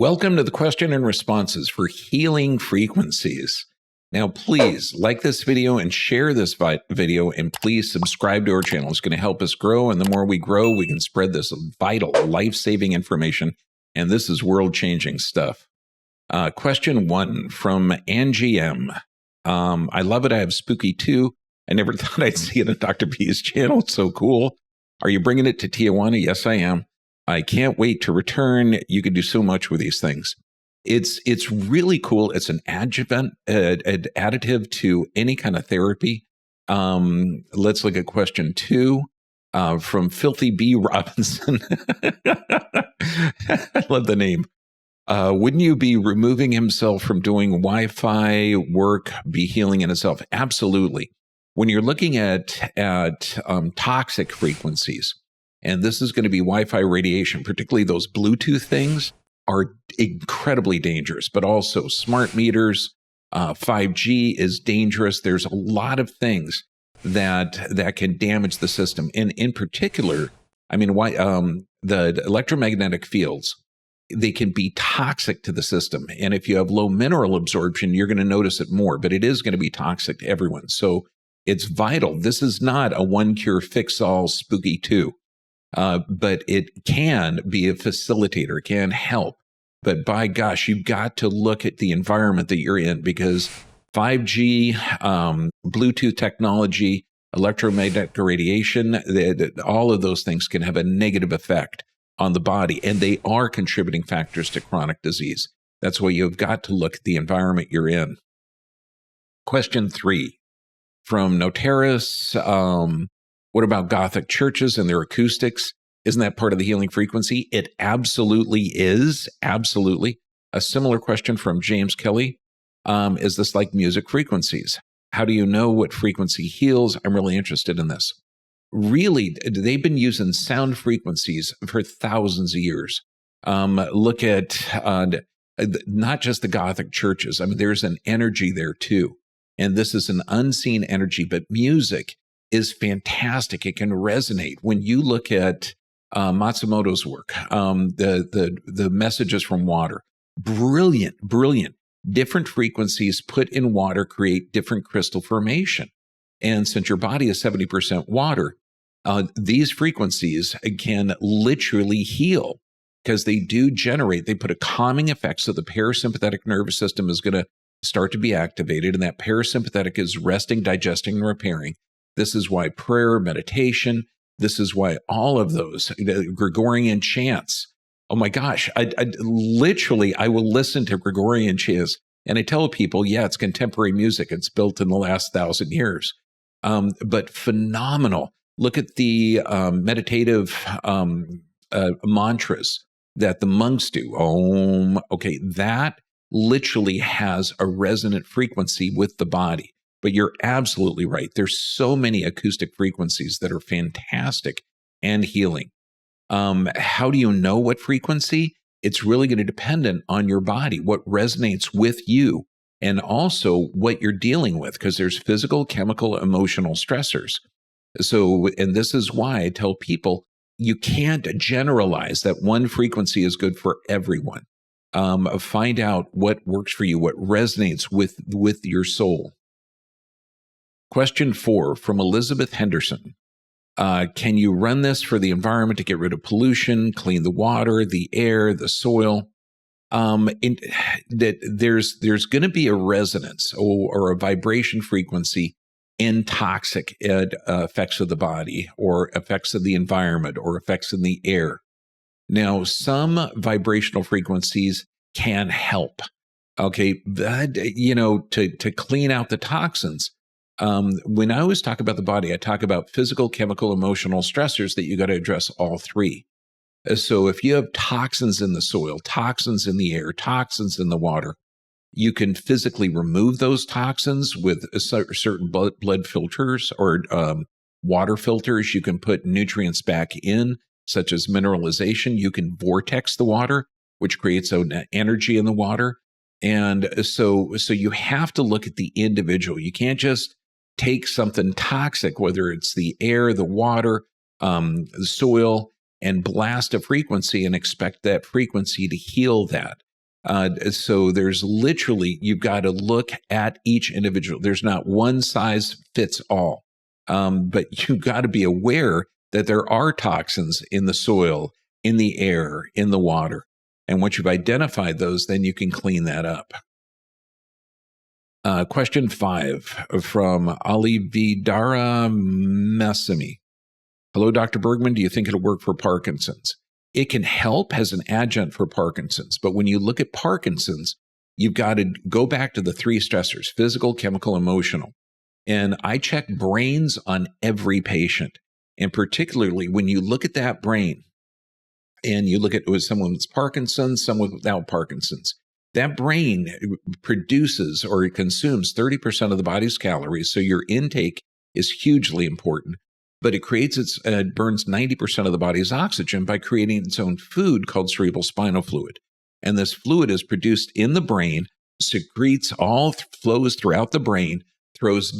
Welcome to the question and responses for healing frequencies. Now, please like this video and share this video, and please subscribe to our channel. It's going to help us grow, and the more we grow, we can spread this vital, life-saving information, and this is world-changing stuff. Question 1 from Angie M. I love it. I have Spooky 2. I never thought I'd see it on Dr. B's channel. It's so cool. Are you bringing it to Tijuana? Yes, I am. I can't wait to return. You can do so much with these things. It's really cool. It's an adjuvant, an additive to any kind of therapy. Let's look at question 2 from Filthy B. Robinson. I love the name. Wouldn't you be removing himself from doing Wi-Fi work, be healing in itself? Absolutely. When you're looking at toxic frequencies, and this is going to be Wi-Fi radiation, particularly those Bluetooth things, are incredibly dangerous, but also smart meters, 5G is dangerous. There's a lot of things that can damage the system. And in particular, I mean, the electromagnetic fields, they can be toxic to the system. And if you have low mineral absorption, you're going to notice it more, but it is going to be toxic to everyone. So it's vital. This is not a one cure fix all Spooky 2. But it can be a facilitator, it can help. But by gosh, you've got to look at the environment that you're in, because 5G, Bluetooth technology, electromagnetic radiation, all of those things can have a negative effect on the body, and they are contributing factors to chronic disease. That's why you've got to look at the environment you're in. Question 3 from Notaris. What about Gothic churches and their acoustics? Isn't that part of the healing frequency? It absolutely is. Absolutely. A similar question from James Kelly. Is this like music frequencies? How do you know what frequency heals? I'm really interested in this. Really, they've been using sound frequencies for thousands of years. Look at not just the Gothic churches. I mean, there's an energy there too. And this is an unseen energy, but music is fantastic. It can resonate. When you look at Matsumoto's work, the messages from water, brilliant. Different frequencies put in water create different crystal formation. And since your body is 70% water, these frequencies can literally heal, because they do generate, they put a calming effect. So the parasympathetic nervous system is going to start to be activated, and that parasympathetic is resting, digesting, and repairing. This is why prayer, meditation, this is why all of those, Gregorian chants. Oh my gosh, I will listen to Gregorian chants, and I tell people, yeah, it's contemporary music. It's built in the last 1,000 years. But phenomenal. Look at the meditative mantras that the monks do. Om. Okay, that literally has a resonant frequency with the body. But you're absolutely right. There's so many acoustic frequencies that are fantastic and healing. How do you know what frequency? It's really going to depend on your body, what resonates with you, and also what you're dealing with, because there's physical, chemical, emotional stressors. So, and this is why I tell people, you can't generalize that one frequency is good for everyone. Find out what works for you, what resonates with your soul. Question 4 from Elizabeth Henderson. Can you run this for the environment to get rid of pollution, clean the water, the air, the soil? There's going to be a resonance or a vibration frequency in toxic effects of the body, or effects of the environment, or effects in the air. Now, some vibrational frequencies can help. Okay, to clean out the toxins. When I always talk about the body, I talk about physical, chemical, emotional stressors that you got to address all three. So if you have toxins in the soil, toxins in the air, toxins in the water, you can physically remove those toxins with certain blood filters or water filters. You can put nutrients back in, such as mineralization. You can vortex the water, which creates an energy in the water. And so you have to look at the individual. You can't just take something toxic, whether it's the air, the water, the soil, and blast a frequency and expect that frequency to heal that. So there's literally, you've got to look at each individual. There's not one size fits all, but you've got to be aware that there are toxins in the soil, in the air, in the water. And once you've identified those, then you can clean that up. Question 5 from Ali Vidara Massimi. Hello, Dr. Bergman. Do you think it'll work for Parkinson's? It can help as an adjunct for Parkinson's. But when you look at Parkinson's, you've got to go back to the 3 stressors: physical, chemical, emotional. And I check brains on every patient. And particularly when you look at that brain and you look at it with someone with Parkinson's, someone without Parkinson's, that brain produces or consumes 30% of the body's calories. So your intake is hugely important, but it burns 90% of the body's oxygen by creating its own food called cerebral spinal fluid. And this fluid is produced in the brain, secretes, flows throughout the brain, flows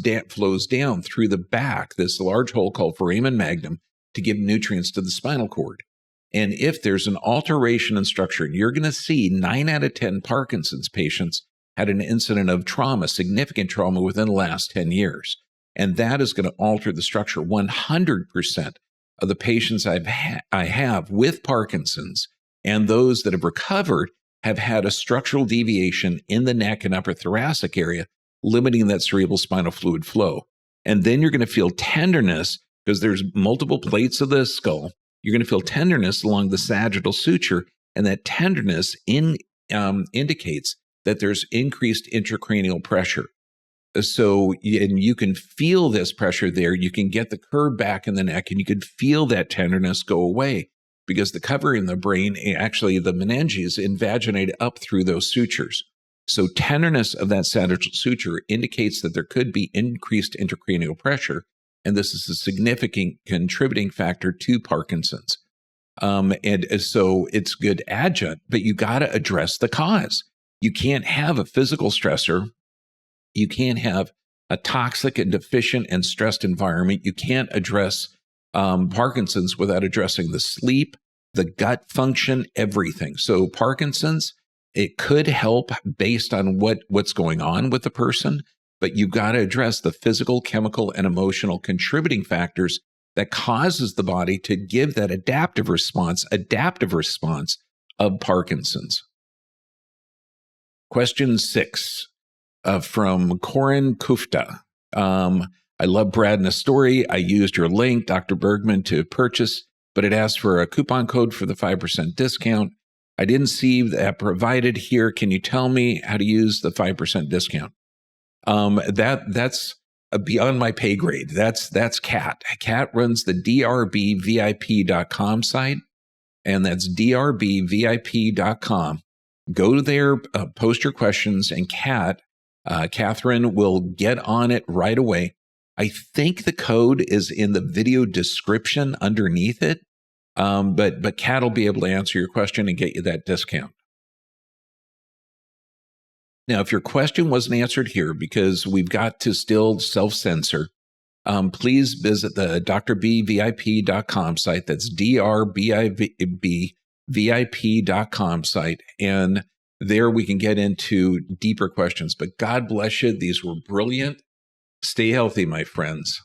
down through the back, this large hole called foramen magnum, to give nutrients to the spinal cord. And if there's an alteration in structure, you're going to see 9 out of 10 Parkinson's patients had an incident of trauma, significant trauma within the last 10 years. And that is going to alter the structure. 100% of the patients I have with Parkinson's and those that have recovered have had a structural deviation in the neck and upper thoracic area, limiting that cerebral spinal fluid flow. And then you're going to feel tenderness because there's multiple plates of the skull. You're going to feel tenderness along the sagittal suture, and that tenderness indicates that there's increased intracranial pressure. So, and you can feel this pressure there. You can get the curve back in the neck, and you can feel that tenderness go away because the cover in the brain, actually the meninges, invaginate up through those sutures. So tenderness of that sagittal suture indicates that there could be increased intracranial pressure, and this is a significant contributing factor to Parkinson's. And so it's good adjunct, but you got to address the cause. You can't have a physical stressor. You can't have a toxic and deficient and stressed environment. You can't address Parkinson's without addressing the sleep, the gut function, everything. So Parkinson's, it could help based on what's going on with the person, but you've got to address the physical, chemical, and emotional contributing factors that causes the body to give that adaptive response of Parkinson's. Question 6 from Corin Kufta. I love Brad and the story. I used your link, Dr. Bergman, to purchase, but it asked for a coupon code for the 5% discount. I didn't see that provided here. Can you tell me how to use the 5% discount? That's beyond my pay grade. That's Kat. Kat runs the drbvip.com site, and that's drbvip.com. Go there, post your questions, and Catherine will get on it right away. I think the code is in the video description underneath it, but Kat will be able to answer your question and get you that discount. Now, if your question wasn't answered here, because we've got to still self-censor, please visit the drbvip.com site. That's drbvip.com site. And there we can get into deeper questions. But God bless you. These were brilliant. Stay healthy, my friends.